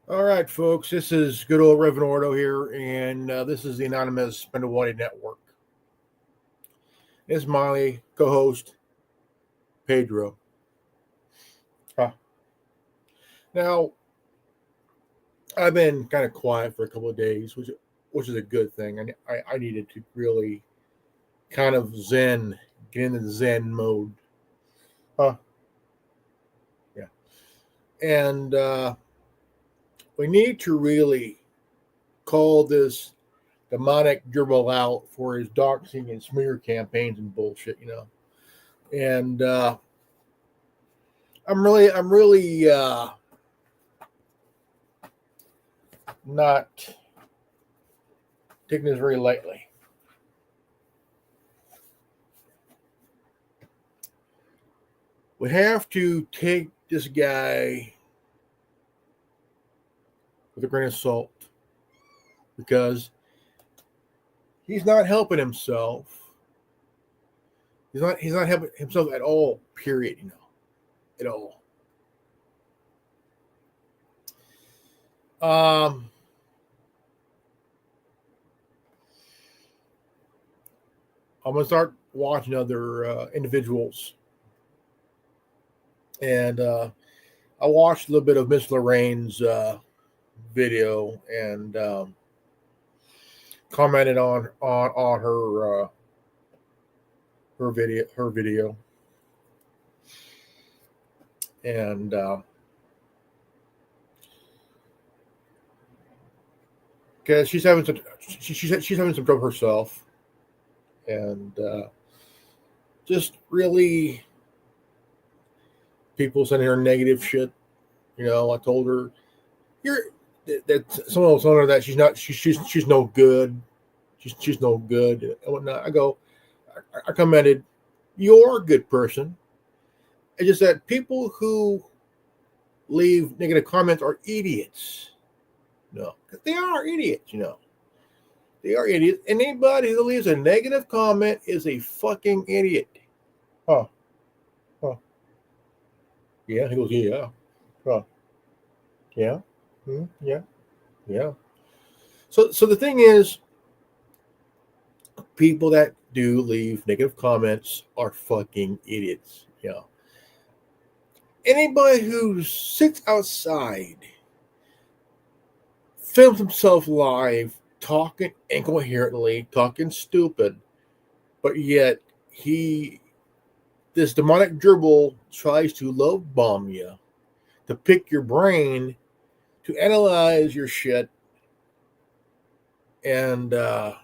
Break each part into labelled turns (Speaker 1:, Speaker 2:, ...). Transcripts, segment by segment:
Speaker 1: All right, folks, this is good old Reverend Ordo here, and this is the anonymous Mando'Ade Network. This is my co-host, Pedro. Huh. Now, I've been kind of quiet for a couple of days, which is a good thing. I needed to really kind of get into the Zen mode. Huh. Yeah, and we need to really call this demonic Gerbil out for his doxing and smear campaigns and bullshit, And I'm really not taking this very lightly. We have to take this guy with a grain of salt because he's not helping himself. He's not helping himself at all, period, at all. Um I'm gonna start watching other individuals, and I watched a little bit of Miss Lorraine's video and commented on her video, and because she's having some trouble herself, and just really people sending her negative shit. I told her you're that someone else told her that she's no good. She's no good and whatnot. I commented, you're a good person. It's just that people who leave negative comments are idiots. No, they are idiots. They are idiots. And anybody who leaves a negative comment is a fucking idiot. Huh? Huh? Yeah. He goes, yeah. Huh? Yeah. Yeah. Yeah. So the thing is, people that do leave negative comments are fucking idiots. Anybody who sits outside, films himself live, talking incoherently, talking stupid, but yet this demonic gerbil tries to love bomb you, to pick your brain, to analyze your shit. And the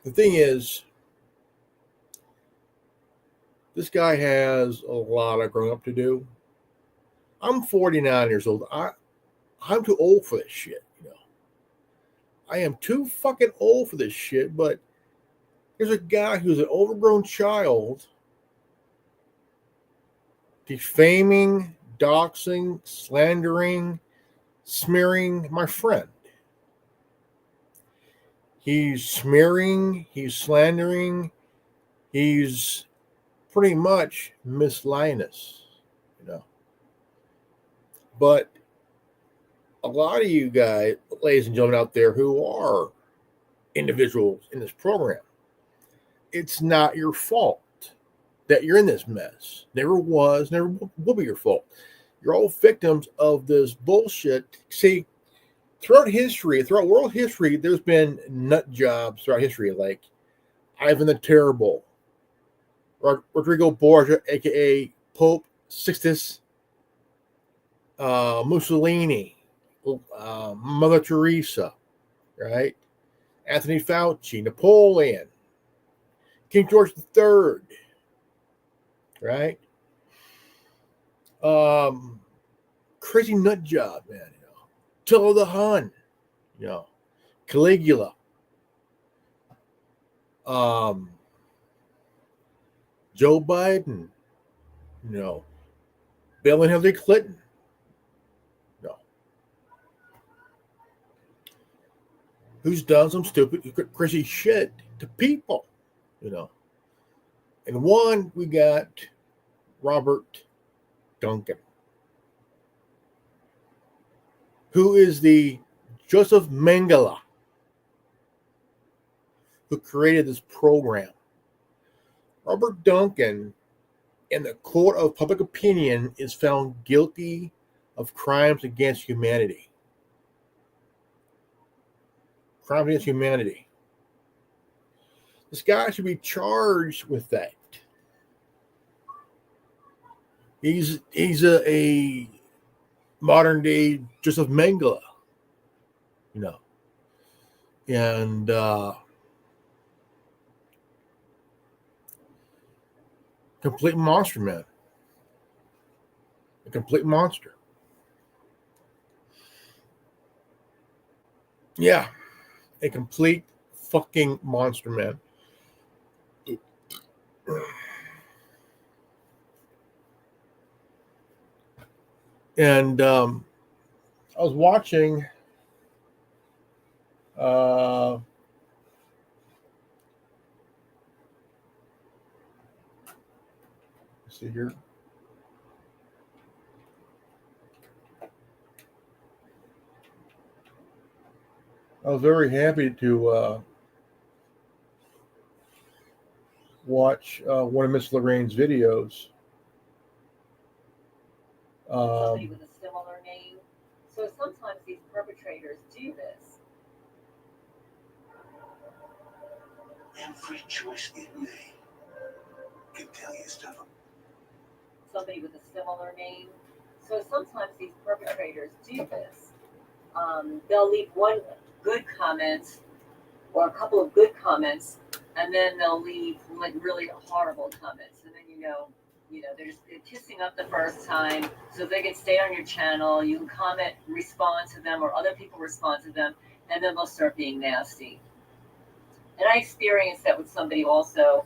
Speaker 1: thing is, this guy has a lot of growing up to do. I'm 49 years old. I'm too old for this shit. I am too fucking old for this shit. But there's a guy who's an overgrown child defaming, doxing, slandering, smearing my friend. He's smearing, he's slandering, he's pretty much Miss Linus, you know. But a lot of you guys, ladies and gentlemen out there who are individuals in this program, it's not your fault that you're in this mess. Never was, never will be your fault. You're all victims of this bullshit. See, throughout world history, there's been nut jobs throughout history, like Ivan the Terrible, Rodrigo Borgia, aka Pope Sixtus, Mussolini, Mother Teresa, right? Anthony Fauci, Napoleon, King George III, right? Crazy nut job, man. Attila the Hun, Caligula, Joe Biden, Bill and Hillary Clinton, who's done some stupid, crazy shit to people, you know. And one, we got Robert Duncan. who is the Joseph Mengele, who created this program. Robert Duncan, in the court of public opinion, is found guilty of crimes against humanity. Crimes against humanity. This guy should be charged with that. He's a modern day Joseph Mengele, and complete monster, man. A complete monster. Yeah, a complete fucking monster, man. And I was watching let's see here. I was very happy to watch one of Miss Lorraine's videos.
Speaker 2: Somebody with a similar name. So sometimes these perpetrators do this.
Speaker 3: Every choice it made can tell you stuff.
Speaker 2: Somebody with a similar name. So sometimes these perpetrators do this. They'll leave one good comment or a couple of good comments, and then they'll leave like really horrible comments, and then they're kissing up the first time, so they can stay on your channel. You can comment, respond to them, or other people respond to them, and then they'll start being nasty. And I experienced that with somebody also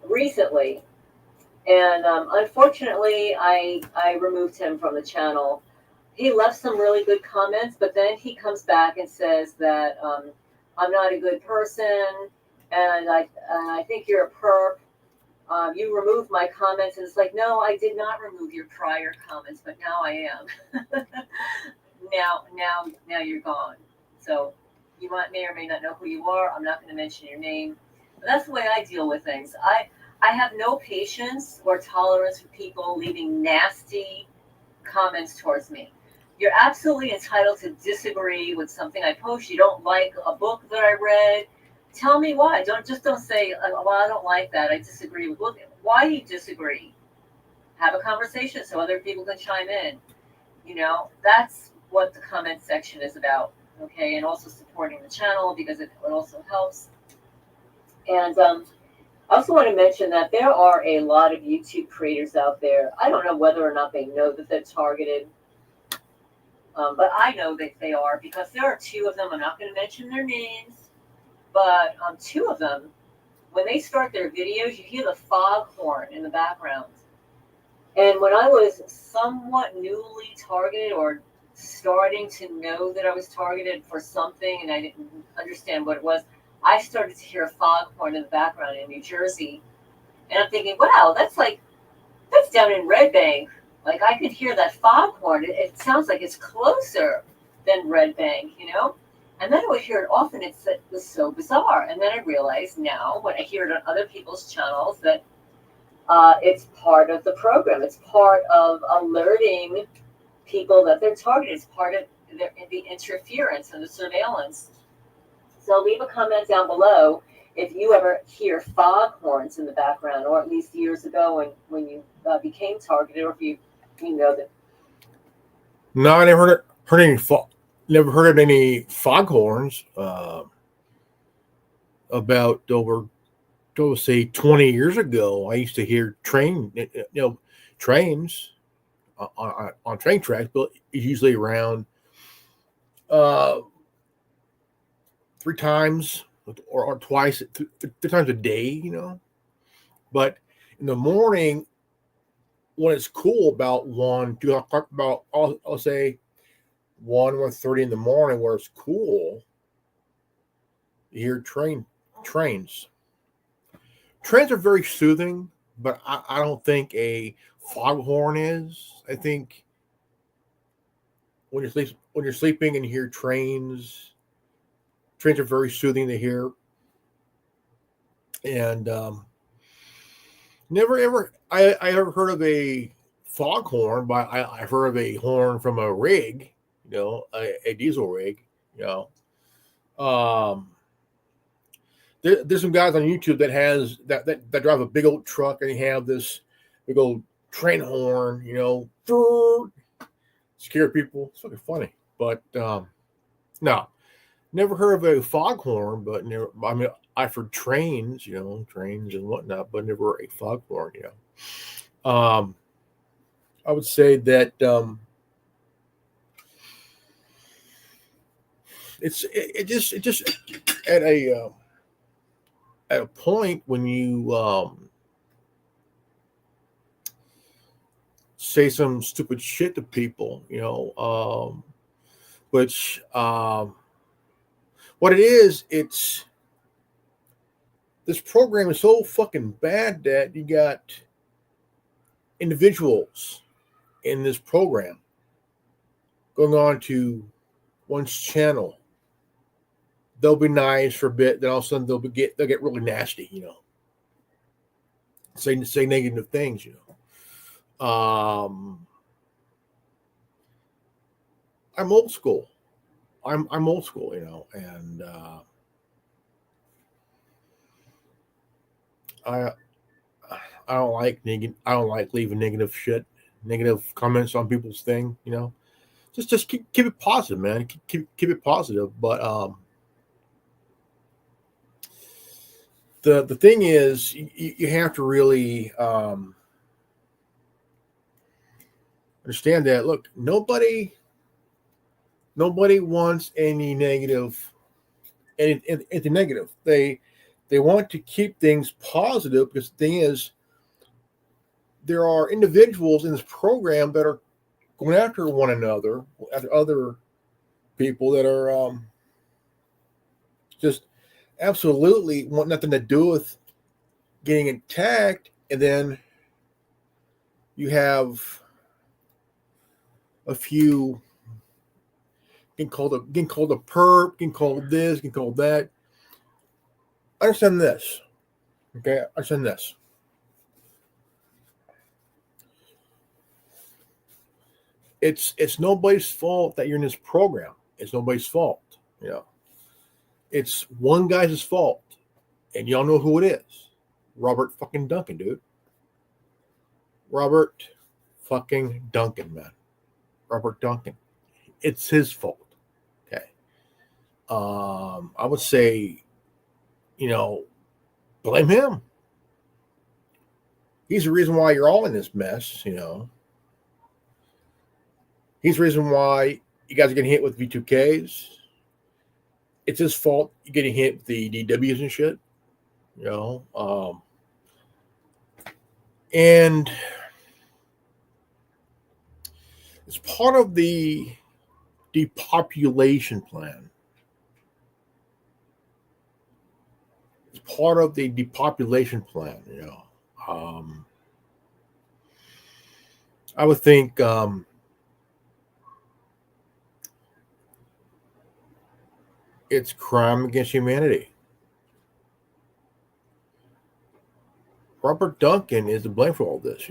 Speaker 2: recently, and unfortunately, I removed him from the channel. He left some really good comments, but then he comes back and says that I'm not a good person, and I think you're a perp. You removed my comments, and it's like, no, I did not remove your prior comments, but now I am. now you're gone. So you may or may not know who you are. I'm not going to mention your name. But that's the way I deal with things. I have no patience or tolerance for people leaving nasty comments towards me. You're absolutely entitled to disagree with something I post. You don't like a book that I read. Tell me why. Don't say, well, I don't like that. I disagree with. Well, why do you disagree? Have a conversation so other people can chime in. That's what the comment section is about. Okay, and also supporting the channel because it also helps. And I also want to mention that there are a lot of YouTube creators out there. I don't know whether or not they know that they're targeted. But I know that they are because there are two of them. I'm not going to mention their names, but two of them, when they start their videos, you hear the foghorn in the background. And when I was somewhat newly targeted or starting to know that I was targeted for something and I didn't understand what it was, I started to hear a foghorn in the background in New Jersey. And I'm thinking, wow, that's down in Red Bank. Like, I could hear that foghorn. It sounds like it's closer than Red Bank, And then I would hear it often. It was so bizarre. And then I realized now, when I hear it on other people's channels, that it's part of the program. It's part of alerting people that they're targeted. It's part of the interference and the surveillance. So leave a comment down below if you ever hear foghorns in the background, or at least years ago when you became targeted, or if you know that.
Speaker 1: No, I never heard of any foghorns about over, say, 20 years ago. I used to hear trains on train tracks, but it's usually around 3 times or twice, 3 times a day, But in the morning, when it's cool, about 2 o'clock, about I'll say 1:30 in the morning, where it's cool, you hear trains. Trains are very soothing, but I don't think a foghorn is. I think when you're sleeping and you hear trains. Trains are very soothing to hear, and never ever I ever heard of a foghorn, but I heard of a horn from a rig, a diesel rig, you know. There's some guys on YouTube that has that drive a big old truck and they have this big old train horn, scare people. It's fucking funny, but no, never heard of a foghorn. But never, I mean, I've heard trains, trains and whatnot, but never a foghorn. I would say that it just at a point when you say some stupid shit to people, which what it is, it's this program is so fucking bad that you got individuals in this program going on to one's channel. They'll be nice for a bit, then all of a sudden they'll get really nasty, say negative things, I'm old school. I'm old school, and I don't like leaving negative comments on people's thing, Just keep it positive, man. Keep it positive, but the thing is, you have to really understand that. Look, nobody wants any negative, anything negative. They want to keep things positive because the thing is, there are individuals in this program that are going after one another, after other people that are just absolutely want nothing to do with getting attacked, and then you have a few getting called a perp, getting called this, getting called that. Understand this, okay? Understand this. It's nobody's fault that you're in this program. It's nobody's fault, It's one guy's fault, and y'all know who it is. Robert fucking Duncan, dude. Robert fucking Duncan, man. Robert Duncan. It's his fault. Okay. I would say, blame him. He's the reason why you're all in this mess, He's the reason why you guys are getting hit with V2Ks. It's his fault you're getting hit with the DWs and shit, and it's part of the depopulation plan. It's part of the depopulation plan, I would think it's crime against humanity. Robert Duncan is to blame for all this,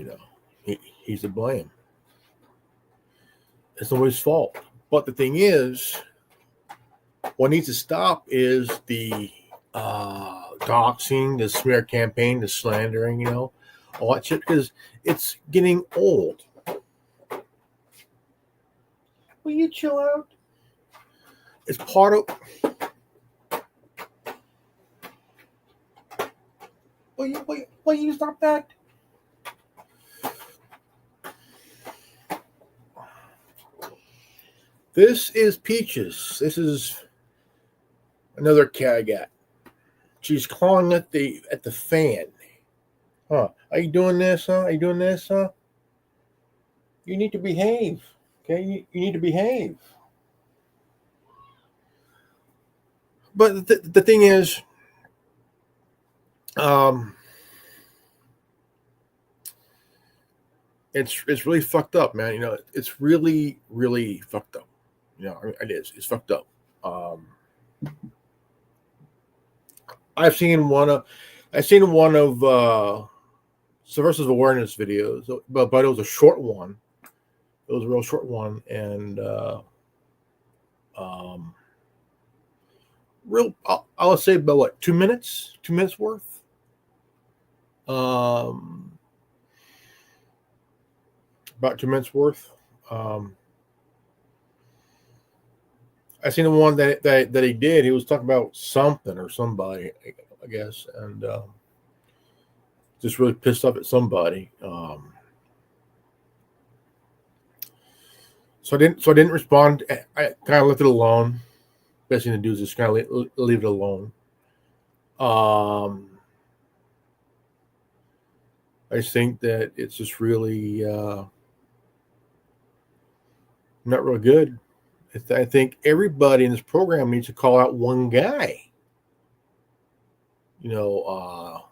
Speaker 1: He's to blame. It's nobody's fault. But the thing is, what needs to stop is the doxing, the smear campaign, the slandering, all that shit, because it's getting old. Will you chill out? It's part of... Will you stop that? This is Peaches. This is another cat I got. She's clawing at the fan. Huh? Are you doing this? Huh? Are you doing this? Huh? You need to behave. Okay, you need to behave. But the thing is, it's really fucked up, man. It's really, really fucked up. You know, it is. It's fucked up. I've seen one of subversive awareness videos, but it was a short one. It was a real short one, and I'll say about what 2 minutes, 2 minutes worth. About 2 minutes worth. I seen the one that he did. He was talking about something or somebody, I guess, and just really pissed off at somebody. So I didn't respond. I kind of left it alone. Best thing to do is just kind of leave it alone. I just think that it's just really not real good. I think everybody in this program needs to call out one guy. You know,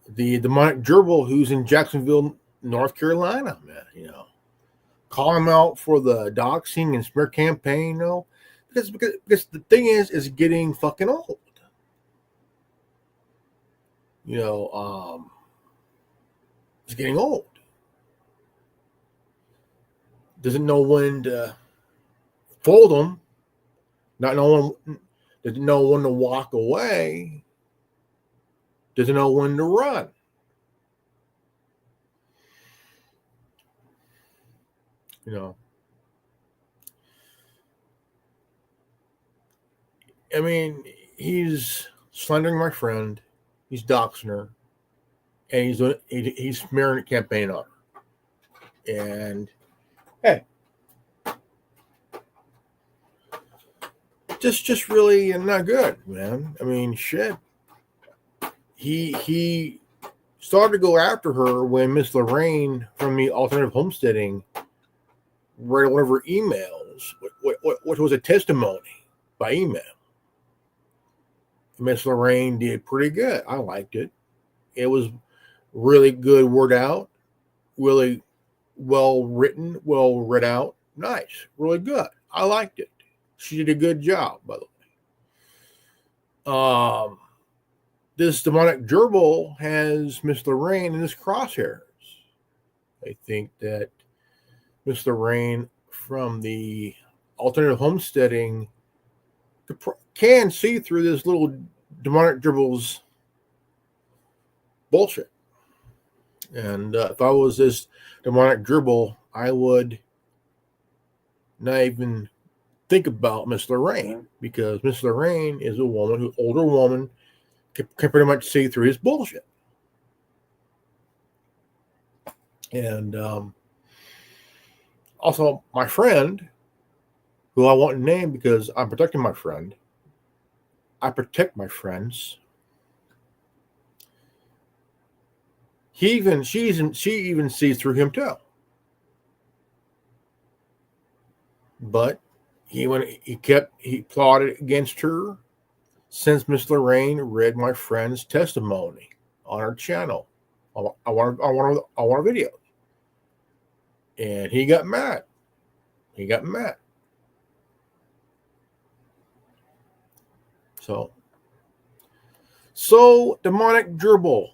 Speaker 1: the demonic gerbil who's in Jacksonville, North Carolina, man. You know, call him out for the doxing and smear campaign. You know, because the thing is getting fucking old. You know, it's getting old. Doesn't know when to fold them. Doesn't know when to walk away. Doesn't know when to run. You know, I mean, he's slandering my friend. He's doxing her, and he's smearing a campaign on her. And hey, just really not good, man. I mean, shit. He started to go after her when Miss Lorraine from the alternative homesteading read one of her emails, which was a testimony by email. Miss Lorraine did pretty good. I liked it. It was really good word out, really well written, well read out. Nice, really good. I liked it. She did a good job, by the way. This demonic gerbil has Miss Lorraine in his crosshairs. I think that Miss Lorraine from the alternative homesteading can see through this little demonic gerbil's bullshit. And if I was this demonic gerbil, I would not even think about Miss Lorraine, because Miss Lorraine is a woman, older woman, can pretty much see through his bullshit. And also, my friend, who I won't name because I'm protecting my friend. I protect my friends. She even sees through him too. But he plotted against her since Miss Lorraine read my friend's testimony on her channel. I want a video. And he got mad. So demonic gerbil.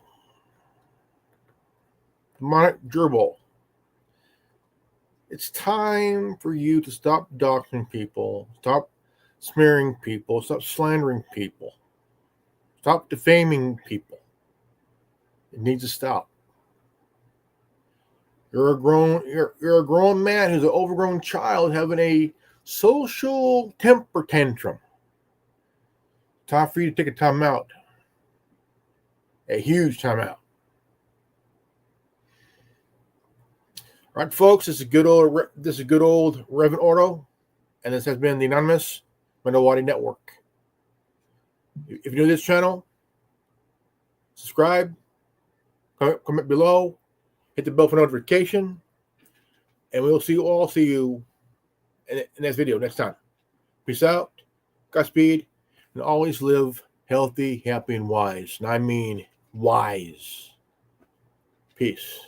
Speaker 1: It's time for you to stop doxing people, stop smearing people, stop slandering people, stop defaming people. It needs to stop. You're a grown man who's an overgrown child having a social temper tantrum. Time for you to take a time out. A huge time out. Right, folks, this is good old Reverend Ordo, and this has been the anonymous Mando'Ade Network. If you're new to this channel, subscribe, comment below, hit the bell for notification, and we'll see you in the next video next time. Peace out, Godspeed, and always live healthy, happy, and wise. And I mean wise. Peace.